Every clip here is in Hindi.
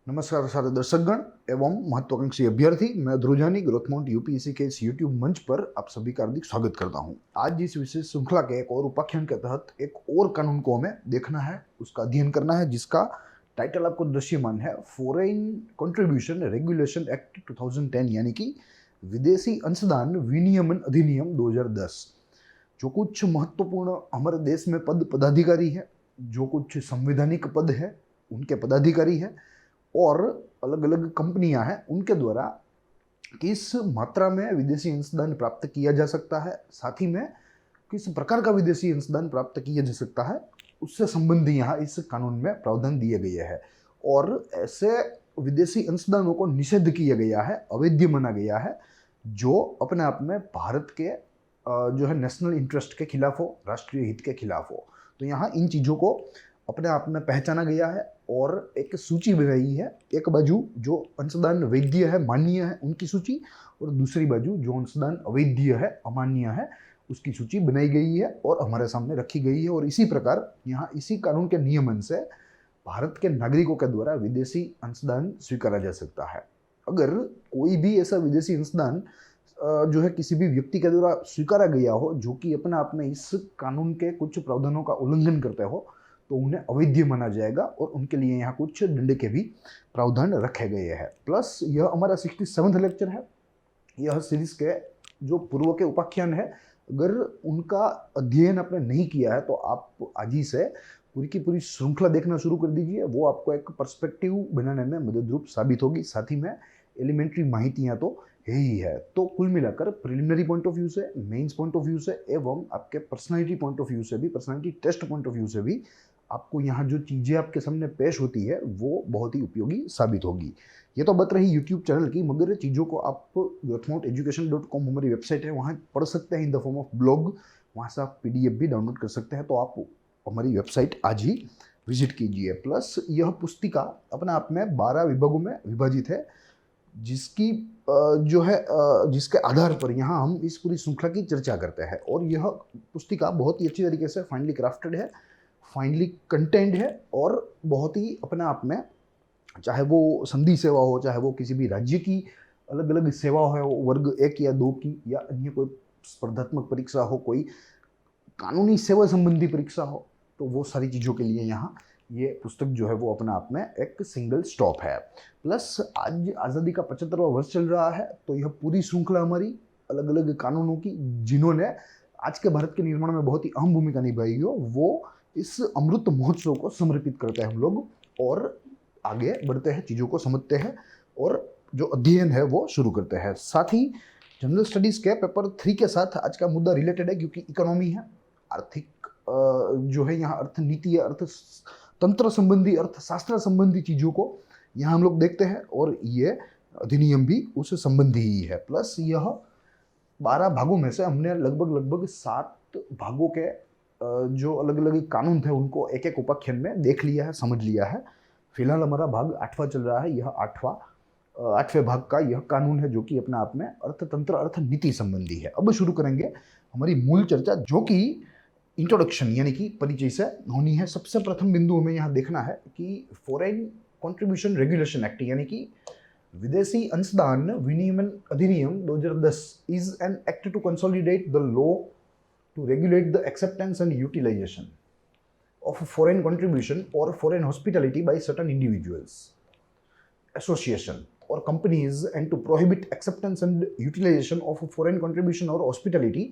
नमस्कार सारे दर्शकगण एवं महत्वाकांक्षी अभ्यर्थी। मैं ध्रुजानी ग्रोथमाउंट यूपीएससी के इस यूट्यूब मंच पर आप सभी का हार्दिक स्वागत करता हूं। आज इस विशेष श्रृंखला के एक और उपाख्यान के तहत एक और कानून को हमें देखना है, उसका अध्ययन करना है, जिसका टाइटल आपको दृश्यमान है फॉरेन कंट्रीब्यूशन रेगुलेशन एक्ट 2010 यानी कि विदेशी अंशदान विनियमन अधिनियम 2010। जो कुछ महत्वपूर्ण हमारे देश में पद पदाधिकारी है, जो कुछ संवैधानिक पद है उनके पदाधिकारी है और अलग अलग कंपनियां हैं, उनके द्वारा किस मात्रा में विदेशी अंशदान प्राप्त किया जा सकता है, साथ ही में किस प्रकार का विदेशी अंशदान प्राप्त किया जा सकता है, उससे संबंधी यहाँ इस कानून में प्रावधान दिए गए हैं। और ऐसे विदेशी अंशदानों को निषेध किया गया है, अवैध माना गया है, जो अपने आप में भारत के जो है नेशनल इंटरेस्ट के खिलाफ हो, राष्ट्रीय हित के खिलाफ हो। तो यहाँ इन चीज़ों को अपने आप में पहचाना गया है और एक सूची बनाई है। एक बाजू जो अंशदान वैध है, मान्य है, उनकी सूची, और दूसरी बाजू जो अंशदान अवैध है, अमान्य है, उसकी सूची बनाई गई है और हमारे सामने रखी गई है। और इसी प्रकार यहाँ इसी कानून के नियमन से भारत के नागरिकों के द्वारा विदेशी अंशदान स्वीकारा जा सकता है। अगर कोई भी ऐसा विदेशी अंशदान जो है किसी भी व्यक्ति के द्वारा स्वीकारा गया हो जो कि अपने आप में इस कानून के कुछ प्रावधानों का उल्लंघन करते हो, तो उन्हें अवैध माना जाएगा और उनके लिए यहाँ कुछ दंड के भी प्रावधान रखे गए हैं। प्लस यह हमारा 67वां लेक्चर है। यह सीरीज के जो पूर्व के उपाख्यान है, अगर उनका अध्ययन आपने नहीं किया है तो आप आज ही से पूरी की पूरी श्रृंखला देखना शुरू कर दीजिए। वो आपको एक पर्सपेक्टिव बनाने में मदद रूप साबित होगी। साथ ही में एलिमेंट्री माहितियाँ तो है ही है। तो कुल मिलाकर प्रिलिमिनरी पॉइंट ऑफ व्यू से, मेंस पॉइंट ऑफ व्यू से एवं आपके पर्सनालिटी पॉइंट ऑफ व्यू से भी, personality test point of view से भी आपको यहाँ जो चीज़ें आपके सामने पेश होती है वो बहुत ही उपयोगी साबित होगी। ये तो बात रही यूट्यूब चैनल की, मगर चीज़ों को आप growthmouteducation.com हमारी वेबसाइट है, वहाँ पढ़ सकते हैं in the form of blog. वहाँ से आप PDF भी डाउनलोड कर सकते हैं। तो आप हमारी वेबसाइट आज ही विजिट कीजिए। प्लस यह पुस्तिका अपने आप में 12 विभागों में विभाजित है, जिसकी जो है जिसके आधार पर यहाँ हम इस पूरी श्रृंखला की चर्चा करते हैं। और यह पुस्तिका बहुत ही अच्छी तरीके से फाइनली क्राफ्टेड है, फाइनली कंटेंट है और बहुत ही अपने आप में, चाहे वो संधि सेवा हो, चाहे वो किसी भी राज्य की अलग अलग सेवा हो, वर्ग 1 या 2 की, या अन्य कोई स्पर्धात्मक परीक्षा हो, कोई कानूनी सेवा संबंधी परीक्षा हो, तो वो सारी चीज़ों के लिए यहाँ ये पुस्तक जो है वो अपने आप में एक सिंगल स्टॉप है। प्लस आज आज़ादी का 75वां वर्ष चल रहा है, तो यह पूरी श्रृंखला हमारी अलग अलग कानूनों की, जिन्होंने आज के भारत के निर्माण में बहुत ही अहम भूमिका निभाई हो, वो इस अमृत महोत्सव को समर्पित करते हैं हम लोग और आगे बढ़ते हैं, चीज़ों को समझते हैं और जो अध्ययन है वो शुरू करते हैं। साथ ही जनरल स्टडीज़ के पेपर 3 के साथ आज का मुद्दा रिलेटेड है, क्योंकि इकोनॉमी है, आर्थिक जो है यहाँ अर्थनीति, अर्थतंत्र संबंधी, अर्थशास्त्र संबंधी चीज़ों को यहाँ हम लोग देखते हैं और ये अधिनियम भी उस संबंधी ही है। प्लस यह 12 भागों में से हमने लगभग 7 भागों के जो अलग अलग कानून थे उनको एक एक उपाख्यान में देख लिया है, समझ लिया है। फिलहाल हमारा भाग 8वां चल रहा है। यह 8वें भाग का यह कानून है जो कि अपने आप में अर्थतंत्र, अर्थनीति संबंधी है। अब शुरू करेंगे हमारी मूल चर्चा, जो कि इंट्रोडक्शन यानी कि परिचय से होनी है। सबसे प्रथम बिंदु हमें यहाँ देखना है कि फॉरेन कंट्रीब्यूशन रेगुलेशन एक्ट यानी कि विदेशी अंशदान विनियमन अधिनियम 2010 is an act to consolidate the law to regulate the acceptance and utilization of foreign contribution or foreign hospitality by certain individuals, association or companies, and to prohibit acceptance and utilization of foreign contribution or hospitality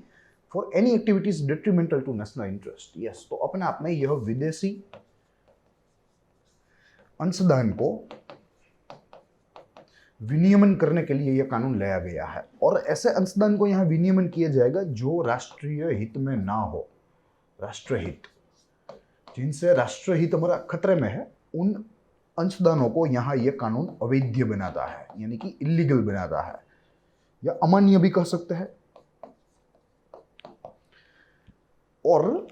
for any activities detrimental to national interest. Yes, तो अपने आप में यह विदेशी अंशदान को विनियमन करने के लिए यह कानून लाया गया है। और ऐसे अंशदान को यहाँ विनियमन किया जाएगा जो राष्ट्रीय हित में ना हो। राष्ट्रीय हित, जिनसे राष्ट्रीय हित हमारा खतरे में है, उन अंशदानों को यहाँ यह कानून अवैध बनाता है, यानी कि इलीगल बनाता है, या अमान्य भी कह सकते हैं। और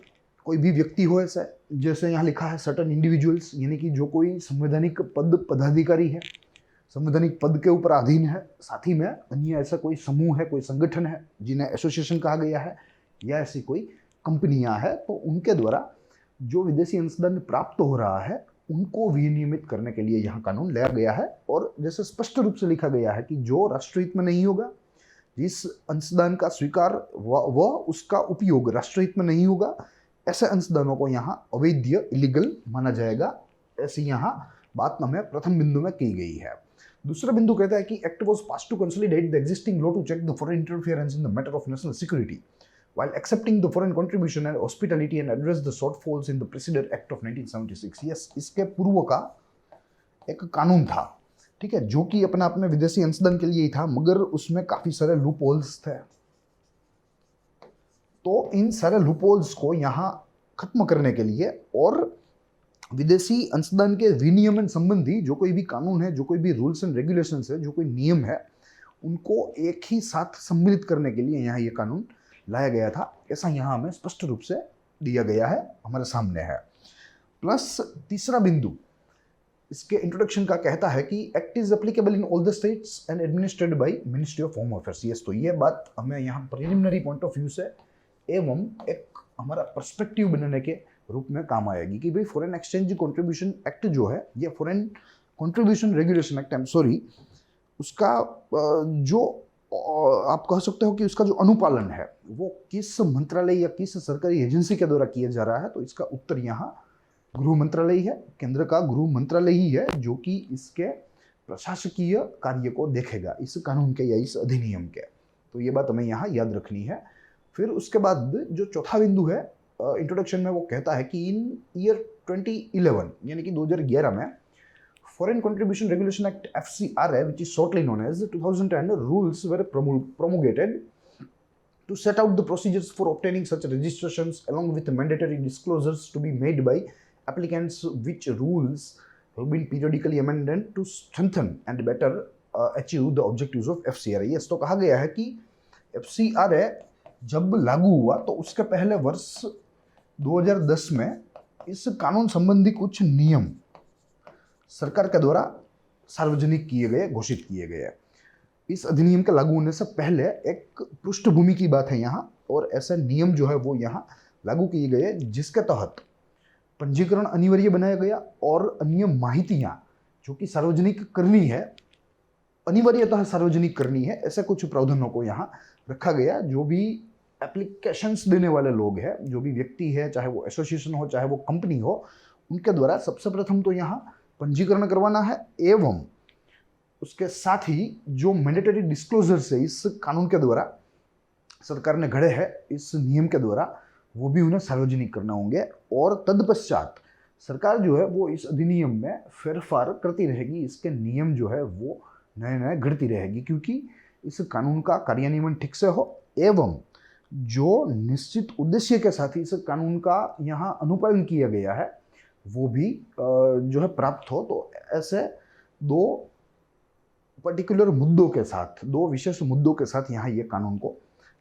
कोई भी व्यक्ति हो ऐसा, जैसे यहाँ लिखा है सर्टेन इंडिविजुअल्स, यानी कि जो कोई संवैधानिक पद पदाधिकारी है, संवैधानिक पद के ऊपर अधीन है, साथ ही में अन्य ऐसा कोई समूह है, कोई संगठन है जिन्हें एसोसिएशन कहा गया है, या ऐसी कोई कंपनियां हैं, तो उनके द्वारा जो विदेशी अंशदान प्राप्त हो रहा है उनको विनियमित करने के लिए यहाँ कानून लाया गया है। और जैसे स्पष्ट रूप से लिखा गया है कि जो राष्ट्रहित में नहीं होगा, जिस अंशदान का स्वीकार व उसका उपयोग राष्ट्रहित में नहीं होगा, ऐसे अंशदानों को यहाँ अवैध इलीगल माना जाएगा। ऐसी यहाँ बात हमें प्रथम बिंदु में की गई है। दूसरा बिंदु कहता है कि act was passed to consolidate the existing law to check the foreign interference in the matter of national security while accepting the foreign contribution and hospitality and address the shortfalls in the precedent act of 1976। yes, इसके पूर्व का एक कानून था, ठीक है, जो कि अपने आप में विदेशी अंशदान के लिए ही था, मगर उसमें काफी सारे लूप होल्स थे। तो इन सारे लूप होल्स को यहाँ खत्म करने के लिए और विदेशी अंशदान के विनियमन संबंधी जो कोई भी कानून है, जो कोई भी रूल्स एंड रेगुलेशंस है, जो कोई नियम है, उनको एक ही साथ सम्मिलित करने के लिए यहाँ ये कानून लाया गया था। ऐसा यहाँ हमें स्पष्ट रूप से दिया गया है, हमारे सामने है। प्लस तीसरा बिंदु इसके इंट्रोडक्शन का कहता है कि act is applicable in all the states and administrated by ministry of home affairs. Yes, तो ये बात हमें यहाँ प्रिलिमिनरी पॉइंट ऑफ व्यू से एवं एक हमारा पर्सपेक्टिव बनाने के रूप में काम आएगी कि भाई फॉरेन एक्सचेंज कंट्रीब्यूशन एक्ट जो है, ये foreign contribution regulation act, I am sorry, उसका जो आप कह सकते हो कि उसका जो अनुपालन है वो किस मंत्रालय या किस सरकारी एजेंसी के द्वारा किया जा रहा है। तो इसका उत्तर यहाँ गृह मंत्रालय है, केंद्र का गृह मंत्रालय ही है जो कि इसके प्रशासकीय कार्य को देखेगा, इस कानून के या इस अधिनियम के। तो ये बात हमें यहाँ याद रखनी है। फिर उसके बाद जो चौथा बिंदु है इंट्रोडक्शन में, वो कहता है कि इन ईयर 2011 यानी कि 2011 में Foreign Contribution Regulation Act FCRA, which is shortly known as 2010, rules were promulgated to set out the procedures for obtaining such registrations along with mandatory disclosures to be made by applicants, which rules have been periodically amended to strengthen and better achieve the objectives of FCRA। yes, तो कहा गया है कि FCRA जब लागू हुआ तो उसके पहले वर्ष 2010 में इस कानून संबंधी कुछ नियम सरकार के द्वारा सार्वजनिक किए गए, घोषित किए गए। इस अधिनियम के लागू होने से पहले एक पृष्ठभूमि की बात है यहाँ, और ऐसे नियम जो है वो यहाँ लागू किए गए जिसके तहत पंजीकरण अनिवार्य बनाया गया और अन्य माहितियाँ जो कि सार्वजनिक करनी है, अनिवार्यतः सार्वजनिक करनी है, ऐसे कुछ प्रावधानों को यहाँ रखा गया। जो भी एप्लीकेशंस देने वाले लोग हैं, जो भी व्यक्ति है, चाहे वो एसोसिएशन हो चाहे वो कंपनी हो, उनके द्वारा सबसे प्रथम तो यहाँ पंजीकरण करवाना है, एवं उसके साथ ही जो मैंडेटरी डिस्क्लोजर्स है इस कानून के द्वारा सरकार ने घड़े हैं, इस नियम के द्वारा, वो भी उन्हें सार्वजनिक करना होंगे। और तदपश्चात सरकार जो है वो इस अधिनियम में फेरफार करती रहेगी, इसके नियम जो है वो नए नए घड़ती रहेगी, क्योंकि इस कानून का कार्यान्वयन ठीक से हो एवं जो निश्चित उद्देश्य के साथ इस कानून का यहाँ अनुपालन किया गया है वो भी जो है प्राप्त हो। तो ऐसे दो पर्टिकुलर मुद्दों के साथ, दो विशेष मुद्दों के साथ यहाँ ये कानून को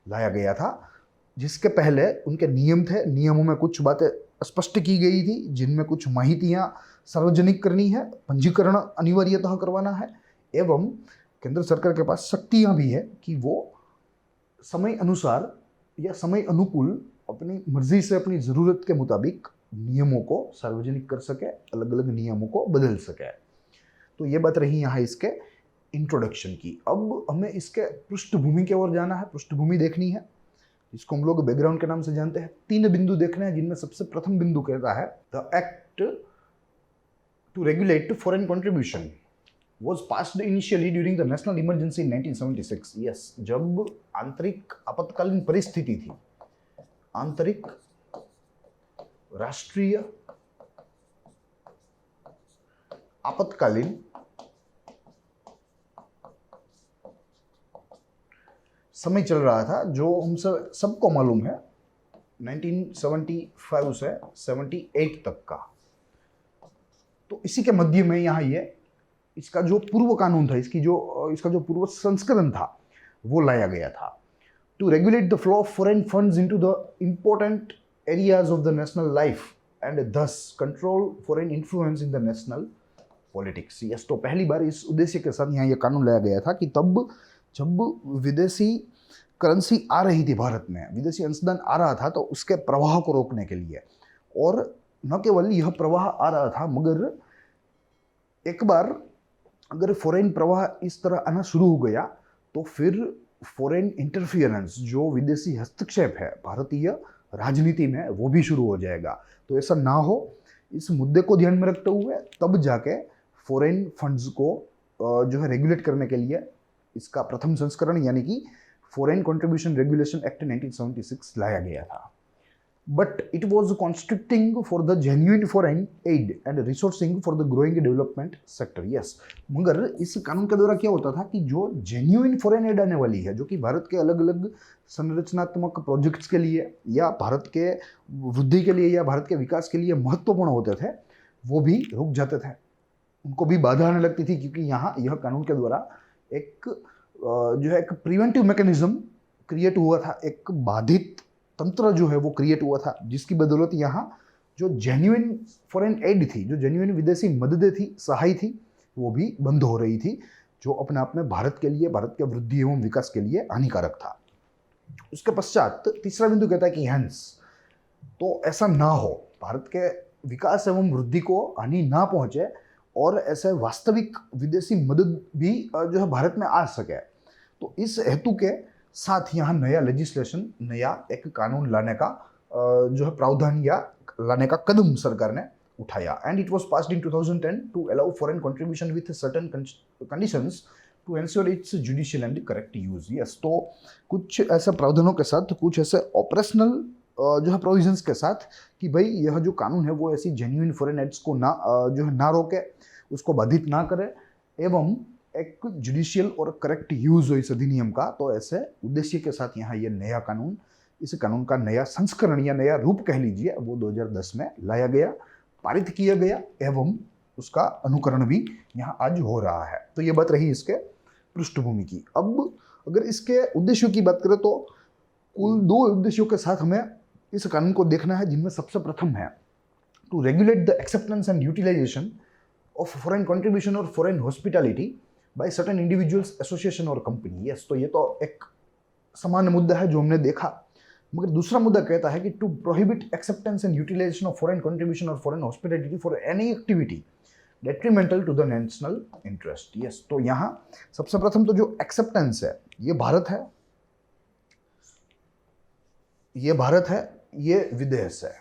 लाया गया था, जिसके पहले उनके नियम थे। नियमों में कुछ बातें स्पष्ट की गई थी, जिनमें कुछ माहितियाँ सार्वजनिक करनी है, पंजीकरण अनिवार्यतः करवाना है, एवं केंद्र सरकार के पास शक्तियाँ भी है कि वो समय अनुसार या समय अनुकूल अपनी मर्जी से, अपनी ज़रूरत के मुताबिक नियमों को सार्वजनिक कर सके, अलग अलग नियमों को बदल सके। तो ये बात रही यहाँ इसके इंट्रोडक्शन की। अब हमें इसके पृष्ठभूमि की ओर जाना है, पृष्ठभूमि देखनी है, जिसको हम लोग बैकग्राउंड के नाम से जानते हैं। 3 बिंदु देखने हैं, जिनमें सबसे प्रथम बिंदु कहता है the act to regulate foreign contribution was passed initially during the national emergency in 1976। yes, जब आंतरिक आपातकालीन परिस्थिति थी, आंतरिक राष्ट्रीय आपातकालीन समय चल रहा था, जो हम सबको मालूम है 1975 से 78 तक का। तो इसी के मध्य में यहाँ ये इसका जो पूर्व कानून था, इसका जो पूर्व संस्करण था वो लाया गया था। To regulate the flow of foreign funds into the important areas of the national life and thus control foreign influence in the national politics. Yes, तो पहली बार इस उद्देश्य के साथ यहाँ ये कानून लाया गया था कि तब जब विदेशी करेंसी आ रही थी भारत में, विदेशी अंशदान आ रहा था, तो उसके प्रवाह को रोकने के लिए और न केवल यह प्रवाह आ रहा था, मगर एक बार अगर फॉरेन प्रवाह इस तरह आना शुरू हो गया तो फिर फॉरेन इंटरफियरेंस, जो विदेशी हस्तक्षेप है भारतीय राजनीति में, वो भी शुरू हो जाएगा। तो ऐसा ना हो, इस मुद्दे को ध्यान में रखते हुए तब जाके फॉरेन फंड्स को जो है रेगुलेट करने के लिए इसका प्रथम संस्करण यानी कि फॉरेन कंट्रीब्यूशन रेगुलेशन एक्ट 1976 लाया गया था। But it was constricting for the genuine foreign aid and resourcing for the growing development sector. Yes, मगर इस कानून के द्वारा क्या होता था कि जो जेन्युइन फॉरेन एड आने वाली है, जो कि भारत के अलग अलग संरचनात्मक प्रोजेक्ट्स के लिए या भारत के वृद्धि के लिए या भारत के विकास के लिए महत्वपूर्ण होते थे, वो भी रुक जाते थे, उनको भी बाधा आने लगती थी, क्योंकि यहाँ यह कानून के द्वारा एक जो है एक प्रिवेंटिव मैकेनिज्म क्रिएट हुआ था, एक बाधित तंत्र जो है वो क्रिएट हुआ था, जिसकी बदौलत यहाँ जो जेन्युइन फॉरेन एड थी, जो जेन्युइन विदेशी मददें थी, सहाय थी, वो भी बंद हो रही थी, जो अपने आप में भारत के लिए, भारत के वृद्धि एवं विकास के लिए हानिकारक था। उसके पश्चात तीसरा बिंदु कहता है कि हैंस, तो ऐसा ना हो, भारत के विकास एवं वृद्धि को हानि ना पहुंचे और ऐसे वास्तविक विदेशी मदद भी जो है भारत में आ सके। तो इस हेतु के साथ यहाँ नया लेजिस्लेशन, नया एक कानून लाने का जो है प्रावधान या लाने का कदम सरकार ने उठाया। And it was passed in 2010 to allow foreign contribution with certain conditions to ensure its judicial and correct use. Yes, तो कुछ ऐसे प्रावधानों के साथ, कुछ ऐसे ऑपरेशनल जो है प्रोविजंस के साथ कि भाई यह जो कानून है वो ऐसी जेन्युइन फॉरेन एड्स को ना जो है ना रोके, उसको बाधित ना करे, एवं एक जुडिशियल और करेक्ट यूज हो इस अधिनियम का। तो ऐसे उद्देश्य के साथ यहाँ ये नया कानून, इस कानून का नया संस्करण या नया रूप कह लीजिए, वो 2010 में लाया गया, पारित किया गया, एवं उसका अनुकरण भी यहाँ आज हो रहा है। तो ये बात रही इसके पृष्ठभूमि की। अब अगर इसके उद्देश्यों की बात करें तो कुल 2 उद्देश्यों के साथ हमें इस कानून को देखना है, जिनमें सबसे प्रथम है to regulate the acceptance and utilisation of foreign contribution और foreign hospitality by certain individuals, association और कंपनी। यस, तो ये तो एक सामान्य मुद्दा है जो हमने देखा, मगर दूसरा मुद्दा कहता है कि to prohibit acceptance and utilisation of foreign contribution और foreign hospitality for any activity detrimental to the national interest. Yes, तो यहाँ सबसे प्रथम तो जो एक्सेप्टेंस है, ये भारत है, ये विदेश है।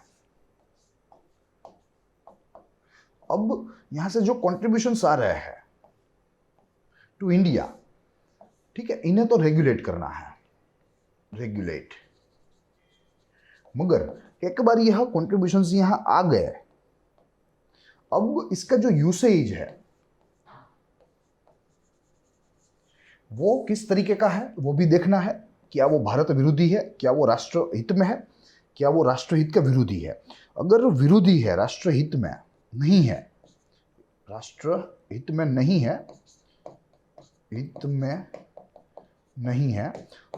अब यहां से जो कॉन्ट्रीब्यूशंस आ रहे हैं टू इंडिया, ठीक है, इन्हें तो रेगुलेट करना है, रेगुलेट, मगर एक बार यह कॉन्ट्रीब्यूशंस यहां आ गए, अब इसका जो यूसेज है वो किस तरीके का है वो भी देखना है। क्या वो भारत विरोधी है, क्या वो राष्ट्रहित में है, क्या वो राष्ट्रहित के विरोधी है। अगर विरोधी है, राष्ट्रहित में नहीं है, राष्ट्रहित में नहीं है, हित में नहीं है,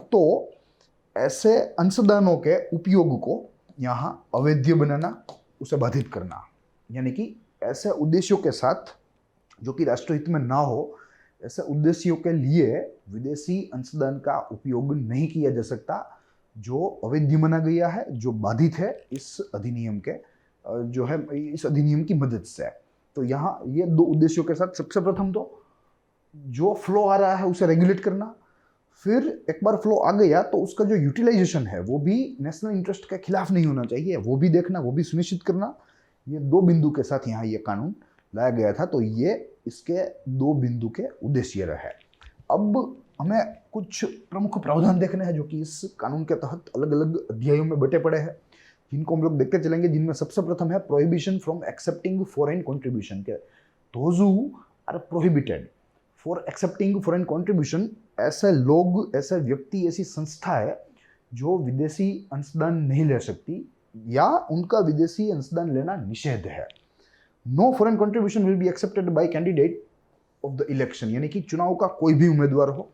तो ऐसे अंशदानों के उपयोग को यहाँ अवैध बनाना, उसे बाधित करना, यानी कि ऐसे उद्देश्यों के साथ जो कि राष्ट्रहित में ना हो, ऐसे उद्देश्यों के लिए विदेशी अंशदान का उपयोग नहीं किया जा सकता, जो अवैध माना गया है, जो बाधित है इस अधिनियम के जो है इस अधिनियम की मदद से। तो यहाँ ये 2 उद्देश्यों के साथ सबसे प्रथम तो जो फ्लो आ रहा है उसे रेगुलेट करना, फिर एक बार फ्लो आ गया तो उसका जो यूटिलाइजेशन है वो भी नेशनल इंटरेस्ट के खिलाफ नहीं होना चाहिए, वो भी देखना, वो भी सुनिश्चित करना। ये 2 बिंदु के साथ यहाँ ये कानून लाया गया था। तो ये इसके 2 बिंदु के उद्देश्य रहे। अब हमें कुछ प्रमुख प्रावधान देखने हैं जो कि इस कानून के तहत अलग अलग अध्यायों में बटे पड़े हैं, जिनको हम लोग देखते चलेंगे। जिनमें सबसे प्रथम है prohibition from accepting foreign contribution के। Those who are prohibited for accepting foreign contribution, ऐसे लोग, ऐसे व्यक्ति, ऐसी संस्था है जो विदेशी अंशदान नहीं ले सकती या उनका विदेशी अंशदान लेना निषेध है। No foreign contribution will be accepted by candidate of the election, यानी कि चुनाव का कोई भी उम्मीदवार हो।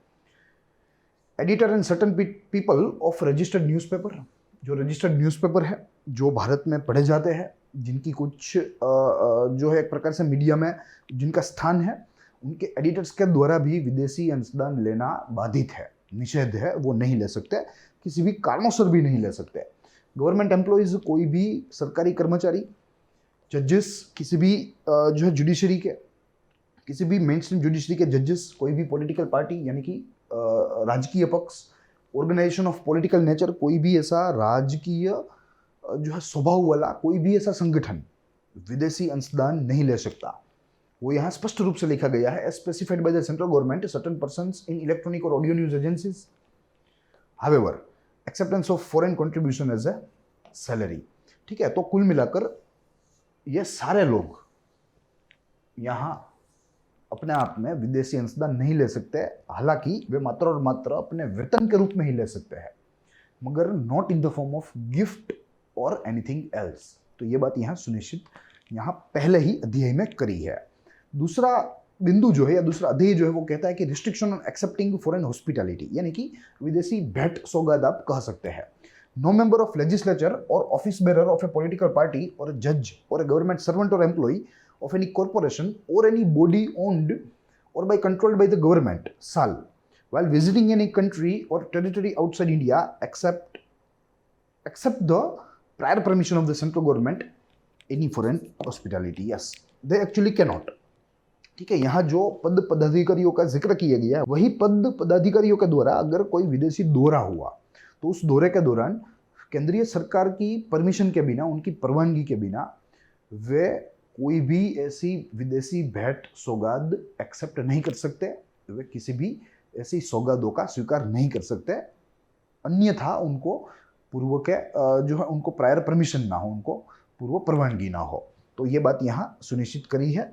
Editor and certain people of registered newspaper, जो रजिस्टर्ड न्यूज़पेपर है जो भारत में पढ़े जाते हैं, जिनकी कुछ जो है एक प्रकार से मीडिया में जिनका स्थान है, उनके एडिटर्स के द्वारा भी विदेशी अंशदान लेना बाधित है, निषेध है, वो नहीं ले सकते, किसी भी कारणों से भी नहीं ले सकते। गवर्नमेंट एम्प्लॉइज, कोई भी सरकारी कर्मचारी, जजेस किसी भी जो है जुडिशरी के, किसी भी मेन स्ट्रीम जुडिशरी के जजेस, कोई भी पॉलिटिकल पार्टी यानी कि राजकीय पक्ष, ऑर्गेनाइजेशन ऑफ पॉलिटिकल नेचर, कोई भी ऐसा राजकीय जो है स्वभाव वाला कोई भी ऐसा संगठन विदेशी अंशदान नहीं ले सकता। वो यहाँ स्पष्ट रूप से लिखा गया है, specified by the central government certain persons in electronic और audio news agencies, however acceptance of foreign contribution as a salary. ठीक है, तो कुल मिलाकर ये सारे लोग यहाँ अपने आप में विदेशी अंशदान नहीं ले सकते, हालांकि वे मात्र और मात्र अपने वेतन के रूप में ही ले सकते हैं, मगर not in the form of gift और एनीथिंग एल्स। तो ये बात यहाँ सुनिश्चित यहाँ पहले ही अध्याय में करी है। दूसरा बिंदु जो है या दूसरा अध्याय जो है वो कहता है कि restriction on accepting foreign hospitality, यानी कि विदेशी भेंट सौगात आप कह सकते हैं। नो मेंबर ऑफ लेजिस्लेचर और office bearer of A political party और जज और ए गवर्नमेंट सर्वेंट और employee of any corporation or any body owned or by controlled by the government shall, while visiting any country or territory outside India, except the prior permission of the central government, any foreign hospitality. Yes, they actually cannot. ठीक है, यहाँ जो पद पदाधिकारियों का जिक्र किया गया है, वही पद पदाधिकारियों के द्वारा अगर कोई विदेशी दौरा हुआ तो उस दौरे के दौरान केंद्रीय सरकार की परमिशन के बिना, उनकी परवानगी के बिना वे कोई भी ऐसी विदेशी भेंट सौगात एक्सेप्ट नहीं कर सकते, वे किसी भी ऐसी सौगातों का स्वीकार नहीं कर सकते, अन्यथा उनको पूर्व के जो है उनको प्रायर परमिशन ना हो, उनको पूर्व परवानगी ना हो। तो ये बात यहाँ सुनिश्चित करी है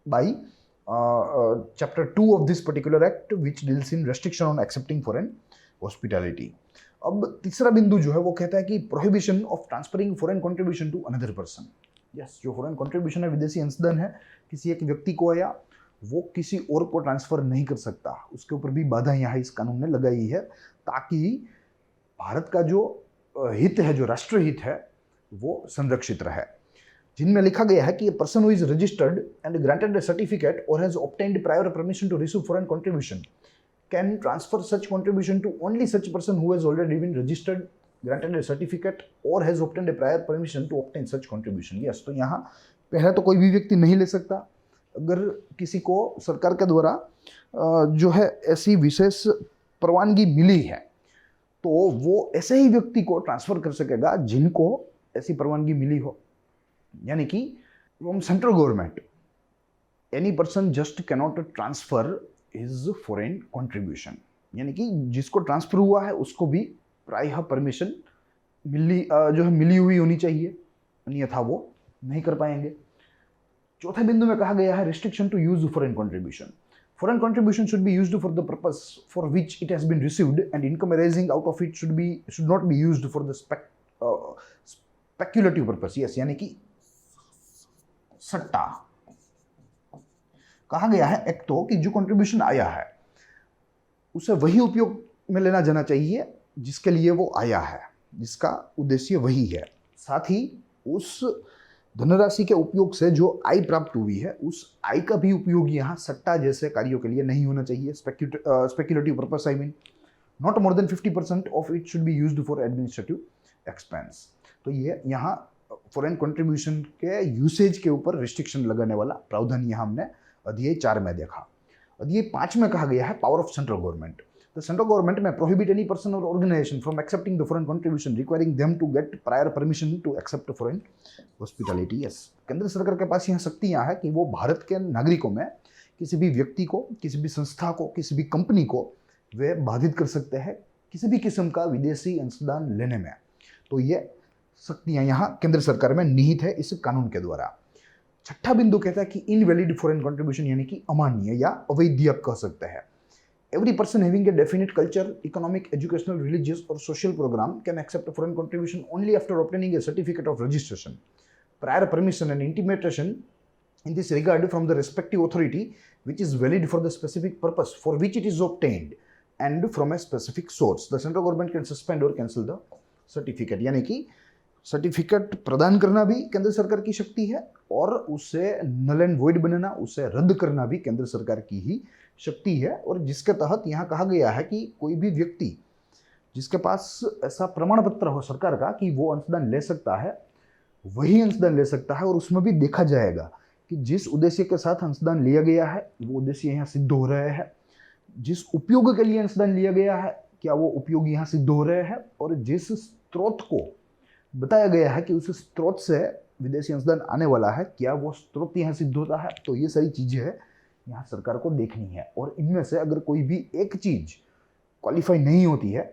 by chapter 2 of this particular act which deals in restriction on accepting foreign hospitality. अब तीसरा बिंदु जो है वो कहता है कि prohibition of transferring foreign contribution to another person. Yes, जो फॉरेन कंट्रीब्यूशन है, विदेशी अंशदान है, किसी एक व्यक्ति को या वो किसी और को ट्रांसफर नहीं कर सकता, उसके ऊपर भी बाधा यहाँ इस कानून ने लगाई है, ताकि भारत का जो हित है, जो राष्ट्रीय हित है, वो संरक्षित रहे। जिनमें लिखा गया है कि a person who is registered and granted a certificate और has obtained prior permission to receive foreign contribution can transfer such contribution to only such person who has already been registered, granted a certificate or has obtained a prior permission to obtain such contribution. Yes, तो यहाँ पहले तो कोई भी व्यक्ति नहीं ले सकता। अगर किसी को सरकार के द्वारा जो है ऐसी विशेष परवानगी मिली है तो वो ऐसे ही व्यक्ति को ट्रांसफर कर सकेगा जिनको ऐसी परवानगी मिली हो, यानी कि from central government any person just cannot transfer his foreign contribution, यानी कि जिसको ट्रांसफर हुआ है उसको भी प्रायः परमिशन मिली हुई होनी चाहिए, अन्यथा वो नहीं कर पाएंगे। चौथे बिंदु में कहा गया है restriction to use foreign contribution. Foreign contribution should be used for the purpose for which it has been received and income arising out of it should not be used for the speculative purpose. Yes, यानी कि सट्टा। कहा गया है एक तो कि जो कंट्रीब्यूशन आया है उसे वही उपयोग में लेना जाना चाहिए जिसके लिए वो आया है, जिसका उद्देश्य वही है। साथ ही उस धनराशि के उपयोग से जो आय प्राप्त हुई है उस आय का भी उपयोग यहाँ सट्टा जैसे कार्यों के लिए नहीं होना चाहिए। Speculative purpose, I mean not more than 50% of it should be used for administrative expense. तो ये यहाँ फॉरेन कंट्रीब्यूशन के यूसेज के ऊपर रिस्ट्रिक्शन लगाने वाला प्रावधान यहाँ हमने अध्याय 4 में देखा। अध्याय 5 में कहा गया है power of central government. The central government may prohibit any person or organization from accepting the foreign contribution, requiring them to get prior permission to accept foreign hospitality. Yes, केंद्र सरकार के पास यहाँ शक्तियाँ हैं कि वो भारत के नागरिकों में किसी भी व्यक्ति को, किसी भी संस्था को, किसी भी कंपनी को वे बाधित कर सकते हैं किसी भी किस्म का विदेशी अंशदान लेने में। तो ये शक्तियाँ यहाँ केंद्र सरकार में निहित है इस कानून के द्वारा। छठा बिंदु कहता है कि इनवैलिड फॉरेन कंट्रीब्यूशन, यानी कि अमान्य या अवैध कह सकते हैं। Every person having a definite culture, economic, educational, religious or social program can accept a foreign contribution only after obtaining a certificate of registration, prior permission and intimation in this regard from the respective authority which is valid for the specific purpose for which it is obtained and from a specific source. The central government can suspend or cancel the certificate. यानी कि सर्टिफिकेट प्रदान करना भी केंद्र सरकार की शक्ति है और उसे नल एंड वॉइड बनाना, उसे रद्द करना भी केंद्र सरकार की ही शक्ति है। और जिसके तहत यहाँ कहा गया है कि कोई भी व्यक्ति जिसके पास ऐसा प्रमाण पत्र हो सरकार का कि वो अंशदान ले सकता है, वही अंशदान ले सकता है, और उसमें भी देखा जाएगा कि जिस उद्देश्य के साथ अंशदान लिया गया है वो उद्देश्य यहाँ सिद्ध हो रहे हैं, जिस उपयोग के लिए अंशदान लिया गया है क्या वो उपयोग यहाँ सिद्ध हो रहे हैं, और जिस स्रोत को बताया गया है कि उस स्रोत से विदेशी अंशदान आने वाला है क्या वो स्रोत यहाँ सिद्ध होता है। तो ये सारी चीजें है यहाँ सरकार को देखनी है, और इनमें से अगर कोई भी एक चीज क्वालिफाई नहीं होती है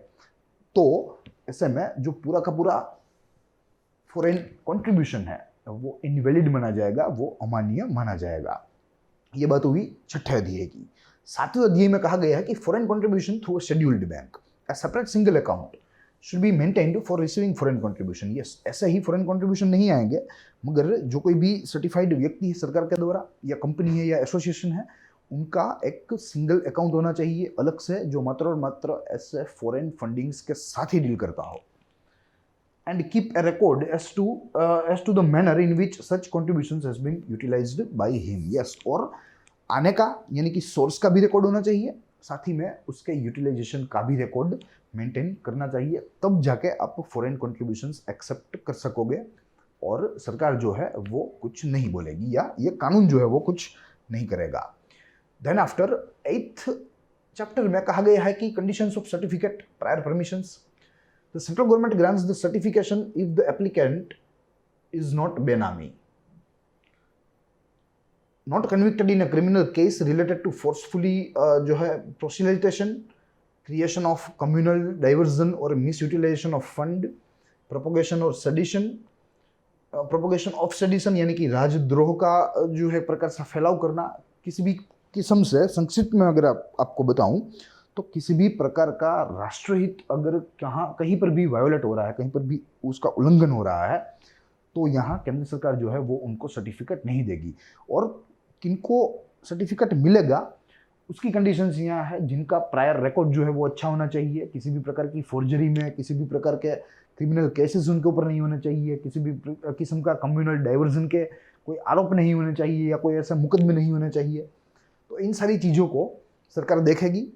तो ऐसे में जो पूरा का पूरा फॉरेन कंट्रीब्यूशन है वो इनवैलिड माना जाएगा, वो अमान्य माना जाएगा। ये बात हुई छठे अध्याय की। सातवें अध्याय में कहा गया है कि foreign contribution through a scheduled bank, a separate single account should be maintained for receiving foreign contribution. Yes, ऐसे ही फॉरेन कंट्रीब्यूशन नहीं आएंगे, मगर जो कोई भी सर्टिफाइड व्यक्ति है सरकार के द्वारा, या कंपनी है या एसोसिएशन है, उनका एक सिंगल अकाउंट होना चाहिए अलग से, जो मात्र और मात्र ऐसे फॉरेन फंडिंग्स के साथ ही डील करता हो। And keep a record as to the manner in which such contributions has been utilized by him. Yes, और आने का यानी कि सोर्स का भी रिकॉर्ड होना चाहिए, साथ ही में उसके यूटिलाइजेशन का भी रिकॉर्ड मेंटेन करना चाहिए, तब जाके आप फॉरेन कंट्रीब्यूशंस एक्सेप्ट कर सकोगे और सरकार जो है वो कुछ नहीं बोलेगी, या ये कानून जो है वो कुछ नहीं करेगा। देन आफ्टर 8th चैप्टर में कहा गया है कि conditions of certificate, prior permissions. The central government grants the certification if the applicant is not benami, not convicted in a criminal case related to forcefully जो है proselytization, creation of communal diversion or misutilization of fund, propagation or sedition, propagation of sedition यानी कि राजद्रोह का जो है प्रकार से फैलाव करना, किसी भी किस्म से, संक्षिप्त में अगर आपको बताऊं तो किसी भी प्रकार का राष्ट्रहित अगर कहीं पर भी वायोलेट हो रहा है, कहीं पर भी उसका उल्लंघन हो रहा है, तो यहाँ केंद्र सरकार जो है वो उनको सर्टिफिकेट नहीं देगी। और किनको सर्टिफिकेट मिलेगा उसकी कंडीशंस यहाँ है, जिनका प्रायर रिकॉर्ड जो है वो अच्छा होना चाहिए, किसी भी प्रकार की फोर्जरी में, किसी भी प्रकार के क्रिमिनल केसेस उनके ऊपर नहीं होने चाहिए, किसी भी किस्म का कम्युनल डाइवर्जन के कोई आरोप नहीं होने चाहिए, या कोई ऐसा मुकदमे नहीं होने चाहिए। तो इन सारी चीज़ों को सरकार देखेगी,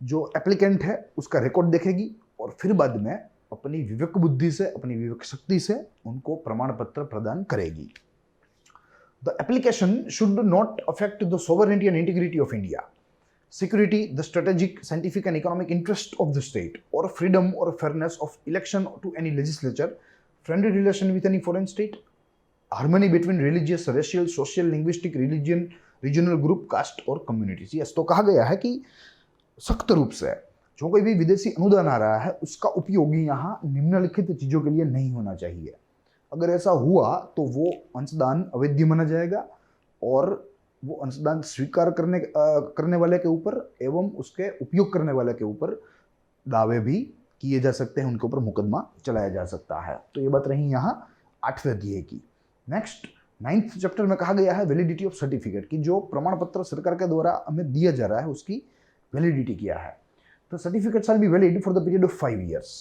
जो एप्लीकेंट है उसका रिकॉर्ड देखेगी, और फिर बाद में अपनी विवेक बुद्धि से, अपनी विवेक शक्ति से उनको प्रमाण पत्र प्रदान करेगी। The application should not affect the sovereignty and integrity of India, security, the strategic, scientific and economic interest of the state, और फ्रीडम और fairness of election to any legislature, friendly relation with any foreign state, harmony between religious, racial, social, linguistic, regional group, caste और कम्युनिटीज। यस, तो कहा गया है कि सख्त रूप से जो कोई भी विदेशी अनुदान आ रहा है उसका उपयोग यहाँ निम्नलिखित चीजों के लिए नहीं होना चाहिए। अगर ऐसा हुआ तो वो अंशदान अवैध माना जाएगा, और वो अंशदान स्वीकार करने वाले के ऊपर एवं उसके उपयोग करने वाले के ऊपर दावे भी किए जा सकते हैं, उनके ऊपर मुकदमा चलाया जा सकता है। तो ये बात रही यहाँ 8वें अध्याय की। नेक्स्ट 9th चैप्टर में कहा गया है वैलिडिटी ऑफ सर्टिफिकेट, की जो प्रमाण पत्र सरकार के द्वारा हमें दिया जा रहा है उसकी वैलिडिटी क्या है। तो certificate shall be valid for the period of 5 years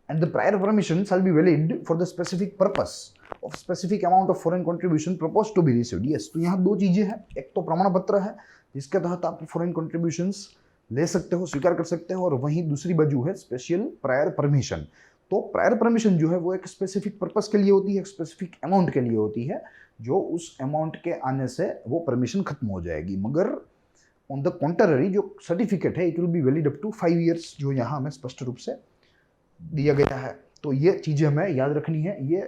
and the prior permission shall be valid for the specific purpose of specific amount of foreign contribution proposed to be received. Yes, तो यहाँ दो चीजें हैं, एक तो प्रमाण पत्र है जिसके तहत आप फॉरेन कंट्रीब्यूशंस ले सकते हो, स्वीकार कर सकते हो, और वहीं दूसरी बाजू है स्पेशल प्रायर परमिशन। तो प्रायर परमिशन जो है वो एक स्पेसिफिक पर्पस के लिए होती है, एक स्पेसिफिक अमाउंट के लिए होती है, जो उस अमाउंट के आने से वो परमिशन खत्म हो जाएगी। मगर ऑन द कॉन्ट्ररी जो सर्टिफिकेट है it will be valid up to 5 years, जो यहाँ हमें स्पष्ट रूप से दिया गया है। तो ये चीज़ें हमें याद रखनी है, ये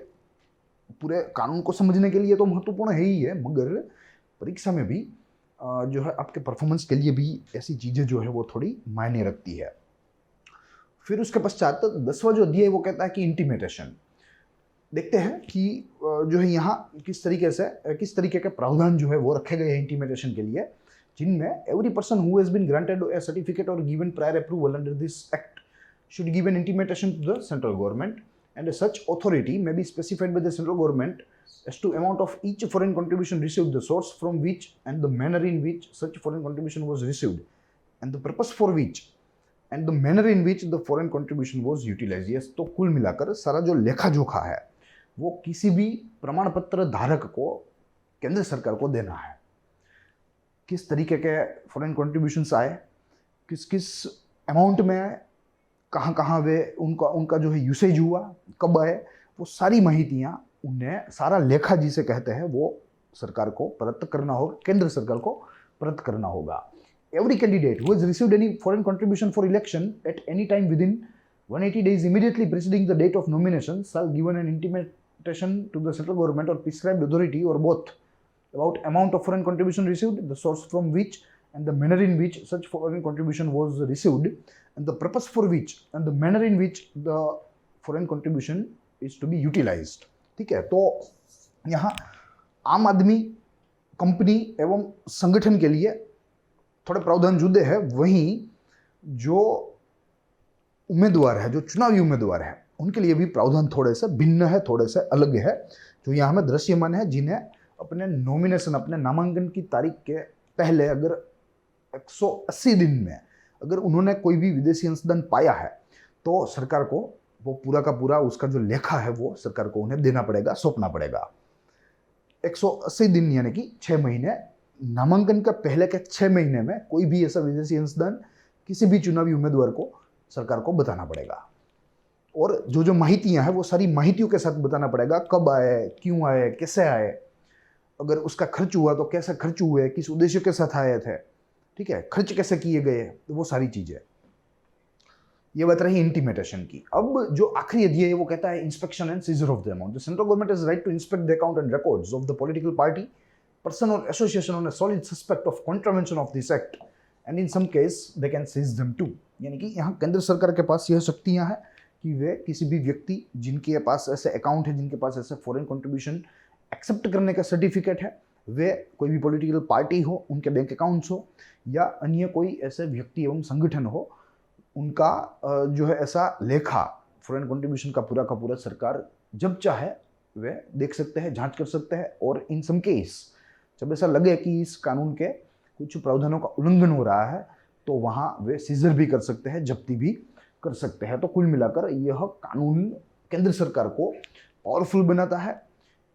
पूरे कानून को समझने के लिए तो महत्वपूर्ण है ही है, मगर परीक्षा में भी जो है आपके परफॉर्मेंस के लिए भी ऐसी चीज़ें जो है वो थोड़ी मायने रखती है। फिर उसके पश्चात 10वां जो अध्याय वो कहता है कि इंटीमेटेशन। देखते हैं कि जो है यहाँ किस तरीके के प्रावधान जो है वो रखे गए हैं इंटीमेटेशन के लिए, जिनमें every person who has been granted a certificate और given prior approval under this act should give an intimation to the central government, and such authority may be specified by the central government as to amount of each foreign contribution received, the source from which and the manner in which such foreign contribution was received, and the purpose for which and the manner in which the foreign contribution was utilized. Yes, तो कुल मिलाकर सारा जो लेखा जोखा है वो किसी भी प्रमाण पत्र धारक को केंद्र सरकार को देना है। किस तरीके के फॉरेन कंट्रीब्यूशंस आए, किस किस अमाउंट में, कहाँ कहाँ वे उनका जो है यूसेज हुआ, कब आए, वो सारी माहितियाँ उन्हें सारा लेखा जिसे कहते हैं वो सरकार को परत करना होगा, केंद्र सरकार को परत करना होगा। Every candidate who has received any foreign contribution for election at any time within 180 days immediately preceding the date of nomination shall given an intimation to the central government or prescribed authority or both about amount of foreign contribution received, the source from which and the manner in which such foreign contribution was received, and the purpose for which and the manner in which the foreign contribution is to be utilized। ठीक है, तो यहाँ आम आदमी, कंपनी एवं संगठन के लिए थोड़े प्रावधान जुदे हैं, वहीं जो उम्मीदवार है, जो चुनावी उम्मीदवार है, उनके लिए भी प्रावधान थोड़े से भिन्न है, थोड़े से अलग है, जो यहाँ में दृश्यमान है। जिन्हें अपने नॉमिनेशन, अपने नामांकन की तारीख के पहले अगर 180 दिन में अगर उन्होंने कोई भी विदेशी अंशदान पाया है तो सरकार को वो पूरा का पूरा उसका जो लेखा है वो सरकार को उन्हें देना पड़ेगा, सौंपना पड़ेगा। 180 दिन यानी कि 6 महीने, नामांकन का पहले के 6 महीने में कोई भी ऐसा विदेशी अंशदान किसी भी चुनावी उम्मीदवार को सरकार को बताना पड़ेगा। और जो जो माहितियां हैं वो सारी माहितियों के साथ बताना पड़ेगा, कब आए, क्यों आए, कैसे आए, अगर उसका खर्च हुआ तो कैसे खर्च हुए, किस उद्देश्य के साथ आए थे, ठीक है, खर्च कैसे किए गए, तो वो सारी चीजें। ये बात रही इंटीमेटेशन की। अब जो आखिरी अध्याय है वो कहता है inspection and seizure of the amount. The central government has right to inspect the account and records of the political party, person or association on a solid suspect of contravention of this act and in some case they can seize them too। यानी कि यहाँ केंद्र सरकार के पास यह शक्तियाँ हैं कि वे किसी भी व्यक्ति जिनके पास ऐसे अकाउंट है, जिनके पास ऐसे फॉरेन कंट्रीब्यूशन एक्सेप्ट करने का सर्टिफिकेट है, वे कोई भी पॉलिटिकल पार्टी हो, उनके बैंक अकाउंट्स हो, या अन्य कोई ऐसे व्यक्ति एवं संगठन हो, उनका जो है ऐसा लेखा फॉरेन कंट्रीब्यूशन का पूरा सरकार जब चाहे वे देख सकते हैं, जांच कर सकते हैं। और इन सम केस जब ऐसा लगे कि इस कानून के कुछ प्रावधानों का उल्लंघन हो रहा है तो वहाँ वे सीजर भी कर सकते हैं, जब्ती भी कर सकते हैं। तो कुल मिलाकर यह कानून केंद्र सरकार को पावरफुल बनाता है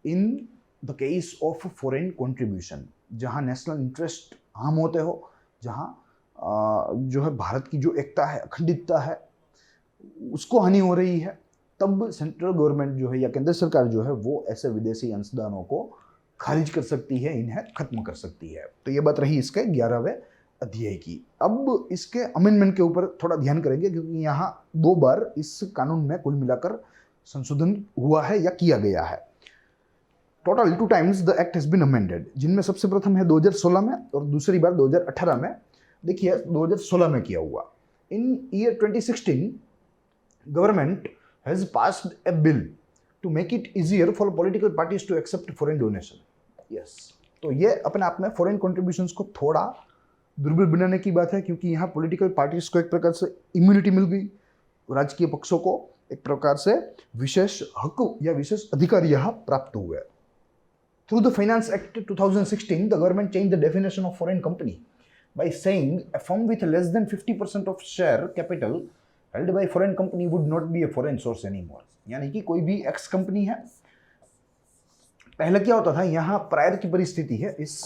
in the case of foreign contribution, जहाँ नेशनल इंटरेस्ट हार्म होते हो, जहाँ जो है भारत की जो एकता है, अखंडितता है, उसको हानि हो रही है, तब सेंट्रल गवर्नमेंट जो है या केंद्र सरकार जो है वो ऐसे विदेशी अंशदानों को खारिज कर सकती है, इन्हें खत्म कर सकती है। तो ये बात रही इसके 11वें अध्याय की। अब इसके अमेंडमेंट के ऊपर थोड़ा ध्यान करेंगे, क्योंकि यहाँ 2 बार इस कानून में कुल मिलाकर संशोधन हुआ है या किया गया है। Total 2 times the act has been amended, जिनमें सबसे प्रथम है 2016 में और दूसरी बार 2018 में। देखिए 2016 में किया हुआ। In year 2016 government has passed a bill to make it easier for political parties to accept foreign donation। yes, तो ये अपने आप में फॉरेन कंट्रीब्यूशंस को थोड़ा दुर्बल बनाने की बात है, क्योंकि यहाँ पॉलिटिकल पार्टीज को एक प्रकार से इम्यूनिटी मिल गई, राजकीय पक्षों को एक प्रकार से विशेष हक या विशेष अधिकार यहाँ प्राप्त हुए। Through the finance act 2016 the government change the definition of foreign company by saying a firm with less than 50% of share capital held by foreign company would not be a foreign source anymore। यानी कि कोई भी एक्स कंपनी है, पहले क्या होता था, यहाँ प्रायर की परिस्थिति है, इस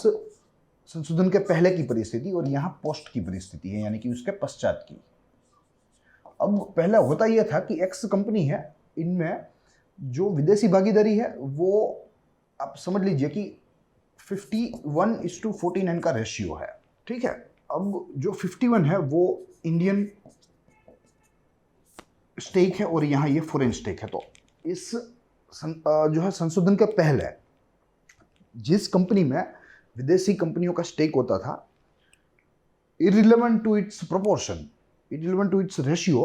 संशोधन के पहले की परिस्थिति, और यहाँ पोस्ट की परिस्थिति है, यानी कि उसके पश्चात की। अब पहले होता यह था कि एक्स कंपनी है, इनमें जो विदेशी भागीदारी है वो आप समझ लीजिए कि 51:49 का रेशियो है, ठीक है। अब जो 51 है वो इंडियन स्टेक है और यहाँ ये फॉरेन स्टेक है। तो इस जो है संशोधन के पहले जिस कंपनी में विदेशी कंपनियों का स्टेक होता था, irrelevant to its proportion, irrelevant to its ratio,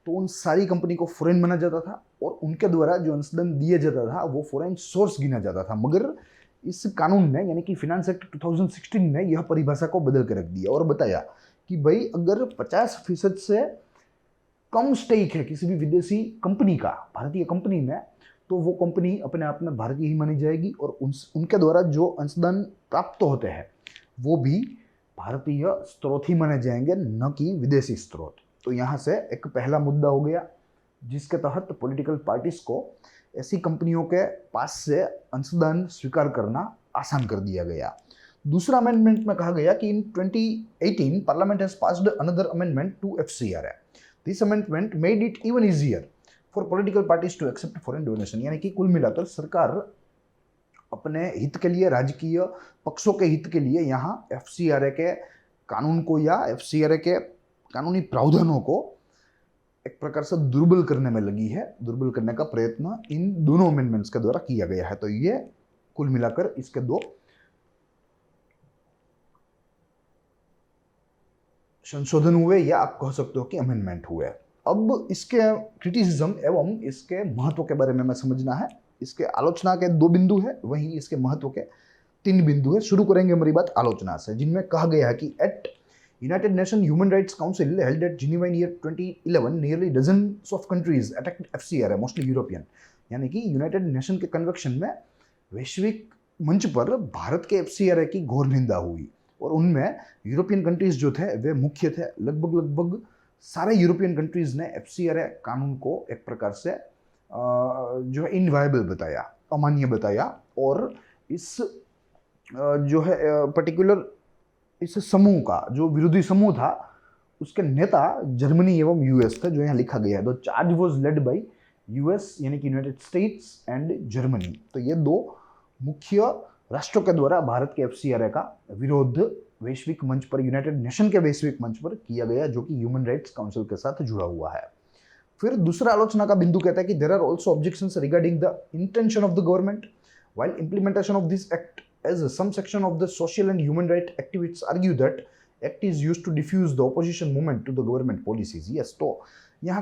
तो उन सारी कंपनी को फॉरेन माना जाता था और उनके द्वारा जो अंशदान दिया जाता था वो फॉरेन सोर्स गिना जाता था। मगर इस कानून ने, यानी कि फाइनेंस एक्ट 2016 ने यह परिभाषा को बदल के रख दिया और बताया कि भाई अगर 50% से कम स्टेक है किसी भी विदेशी कंपनी का भारतीय कंपनी में, तो वो कंपनी अपने आप में भारतीय ही मानी जाएगी और उनके द्वारा जो अंशदान प्राप्त होते हैं वो भी भारतीय स्रोत ही माने जाएंगे, न कि विदेशी स्रोत। तो यहाँ से एक पहला मुद्दा हो गया जिसके तहत पॉलिटिकल पार्टीज को ऐसी कंपनियों के पास से अंशदान स्वीकार करना आसान कर दिया गया। दूसरा अमेंडमेंट में कहा गया कि in 2018 parliament has passed another amendment to FCRA। This amendment made it even easier for political parties to accept foreign donation, यानी कि कुल मिलाकर सरकार अपने हित के लिए, राजकीय पक्षों के हित के लिए यहाँ एफसीआरए के कानून को या एफसीआरए के कानूनी प्रावधानों को एक प्रकार से दुर्बल करने में लगी है। दुर्बल करने का प्रयत्न इन दोनों अमेंडमेंट्स के द्वारा किया गया है। तो ये कुल मिलाकर इसके दो संशोधन हुए या आप कह सकते हो कि अमेंडमेंट हुए। अब इसके क्रिटिसिज्म एवं इसके महत्व के बारे में हमें समझना है। इसके आलोचना के 2 बिंदु है, वहीं इसके महत्व के 3 बिंदु है। शुरू करेंगे हमारी बात आलोचना से, जिनमें कहा गया है कि at United Nation Human Rights Council held at Geneva in year 2011 nearly dozens of countries attacked FCRA, mostly European, यानी कि यूनाइटेड नेशन के कन्वेक्शन में वैश्विक मंच पर भारत के एफसीआरए की घोर निंदा हुई और उनमें यूरोपियन कंट्रीज जो थे वे मुख्य थे। लगभग सारे यूरोपियन कंट्रीज ने एफसीआरए कानून को एक प्रकार से जो है इनवायबल बताया, अमान्य बताया, और इस जो है पर्टिकुलर इस समूह का जो विरोधी समूह था उसके नेता जर्मनी एवं यूएस थे, जो यहाँ लिखा गया है। The charge was led by US, यानी कि यूनाइटेड स्टेट्स एंड जर्मनी। तो ये 2 मुख्य राष्ट्रों के द्वारा भारत के एफसीआरए का विरोध वैश्विक मंच पर, यूनाइटेड नेशन के वैश्विक मंच पर किया गया, जो कि ह्यूमन राइट्स काउंसिल के साथ जुड़ा हुआ है। फिर दूसरा आलोचना का बिंदु कहता है कि there are also objections regarding the intention of the government while implementation of this act, as some section of the social and human right activists argue that act is used to diffuse the opposition movement to the government policies. Yes, तो यहाँ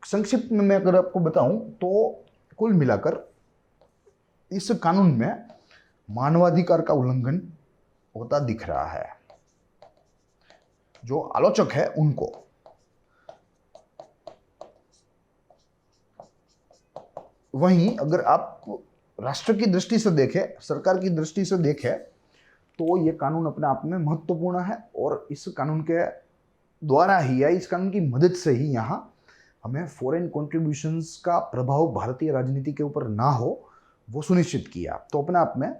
संक्षिप्त में मैं अगर आपको बताऊं तो कुल मिलाकर इस कानून में मानवाधिकार का उल्लंघन होता दिख रहा है। जो आलोचक है उनको वहीं अगर आप राष्ट्र की दृष्टि से देखें, सरकार की दृष्टि से देखें, तो ये कानून अपने आप में महत्वपूर्ण है और इस कानून के द्वारा ही या इस कानून की मदद से ही यहाँ हमें फॉरेन कंट्रीब्यूशंस का प्रभाव भारतीय राजनीति के ऊपर ना हो, वो सुनिश्चित किया। तो अपने आप में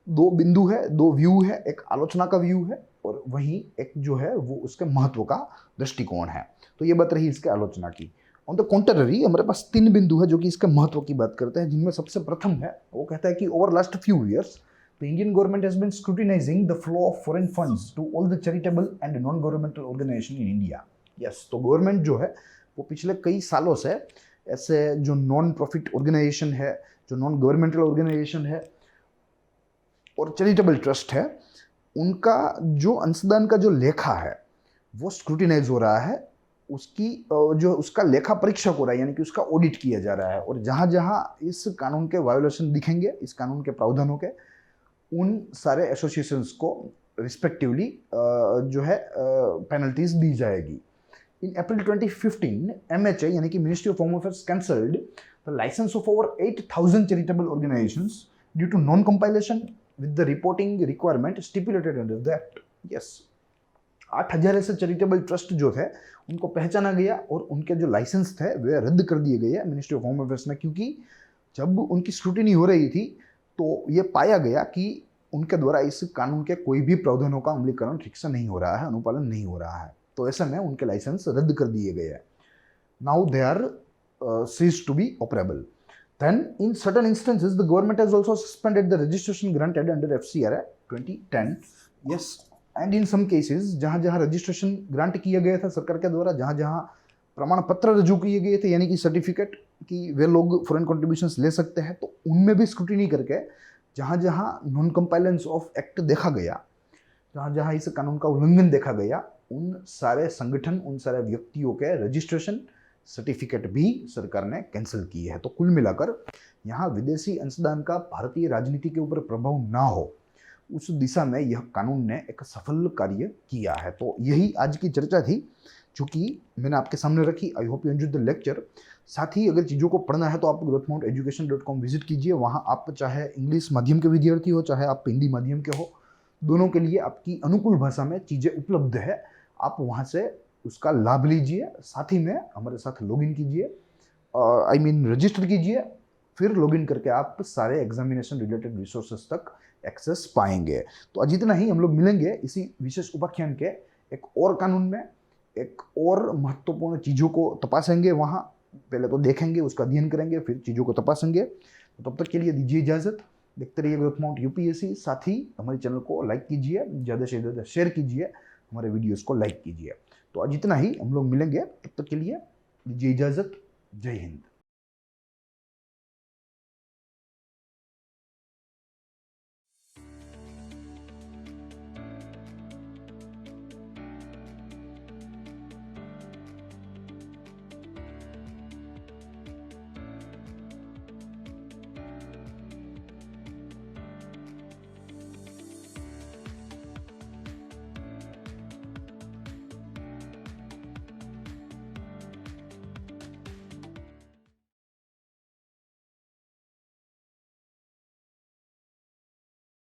2 बिंदु है, 2 व्यू है, एक आलोचना का व्यू है और वहीं एक जो है वो उसके महत्व का दृष्टिकोण है। तो ये बात रही इसके आलोचना की। ऑन द कॉन्ट्ररी हमारे पास 3 बिंदु है जो कि इसके महत्व की बात करते हैं, जिनमें सबसे प्रथम है वो कहता है कि over last few years the Indian government has been scrutinising the flow of foreign funds to all the charitable and non governmental organisation in India. Yes, तो गवर्नमेंट जो है वो पिछले कई सालों से ऐसे जो नॉन प्रॉफिट ऑर्गेनाइजेशन है, जो नॉन गवर्नमेंटल ऑर्गेनाइजेशन है और चैरिटेबल ट्रस्ट है, उनका जो अंशदान का जो लेखा है वो स्क्रूटिनाइज हो रहा है, उसकी जो उसका लेखा परीक्षक हो रहा है, यानी कि उसका ऑडिट किया जा रहा है। और जहाँ जहाँ इस कानून के वायोलेशन दिखेंगे, इस कानून के प्रावधानों के, उन सारे एसोसिएशंस को रिस्पेक्टिवली जो है पेनल्टीज दी जाएगी। इन अप्रैल 2015 MHA यानी कि ministry of home affairs cancelled the licence of over 8,000 charitable organisations due to non compilation with the reporting requirement stipulated under the act. Yes, 8,000 ऐसे चैरिटेबल ट्रस्ट जो थे उनको पहचाना गया और उनके जो लाइसेंस थे वे रद्द कर दिए गए मिनिस्ट्री ऑफ होम अफेयर्स में, क्योंकि जब उनकी स्क्रूटिनी हो रही थी तो ये पाया गया कि उनके द्वारा इस कानून के कोई भी प्रावधानों का अमलीकरण ठीक से नहीं हो रहा है, अनुपालन नहीं हो रहा है। तो ऐसे में उनके लाइसेंस रद्द कर दिए गए हैं। Now they are ceased to be operable. Then in certain instances the government has also suspended the registration granted under FCRA 2010. Yes, and in some cases जहाँ जहाँ रजिस्ट्रेशन ग्रांट किया गया था सरकार के द्वारा, जहाँ जहाँ प्रमाण पत्र रजू किए गए थे यानी कि सर्टिफिकेट कि वे लोग फॉरेन कॉन्ट्रीब्यूशंस ले सकते हैं, तो उनमें भी स्क्रूटिनी करके जहाँ जहाँ नॉन कंपाइलेंस ऑफ एक्ट देखा गया, जहाँ जहाँ इस कानून का उल्लंघन देखा गया, उन सारे संगठन, उन सारे व्यक्तियों के रजिस्ट्रेशन सर्टिफिकेट भी सरकार ने कैंसिल किए हैं। तो कुल मिलाकर यहाँ विदेशी अंशदान का भारतीय राजनीति के ऊपर प्रभाव ना हो, उस दिशा में यह कानून ने एक सफल कार्य किया है। तो यही आज की चर्चा थी जो कि मैंने आपके सामने रखी। I hope you enjoyed the lecture. साथ ही अगर चीज़ों को पढ़ना है तो आप growthmounteducation.com विजिट कीजिए। वहाँ आप चाहे इंग्लिश माध्यम के विद्यार्थी हो, चाहे आप हिंदी माध्यम के हो, दोनों के लिए आपकी अनुकूल भाषा में चीज़ें उपलब्ध है। आप वहाँ से उसका लाभ लीजिए, साथ ही में हमारे साथ लॉगिन कीजिए, रजिस्टर कीजिए, फिर लॉगिन करके आप सारे एग्जामिनेशन रिलेटेड रिसोर्सेज तक एक्सेस पाएंगे। तो आज इतना ही, हम लोग मिलेंगे इसी विशेष उपाख्यान के एक और कानून में, एक और महत्वपूर्ण चीज़ों को तपासेंगे वहाँ। पहले तो देखेंगे, उसका अध्ययन करेंगे, फिर चीज़ों को तपासेंगे। तो तब तक के लिए दीजिए इजाज़त। देखते रहिए ग्रोथ माउंट यूपीएससी। साथ ही हमारे चैनल को लाइक कीजिए, ज़्यादा से ज़्यादा शेयर कीजिए, हमारे वीडियोस को लाइक कीजिए। तो आज इतना ही, हम लोग मिलेंगे, तब तक के लिए दीजिए इजाज़त। जय हिंद।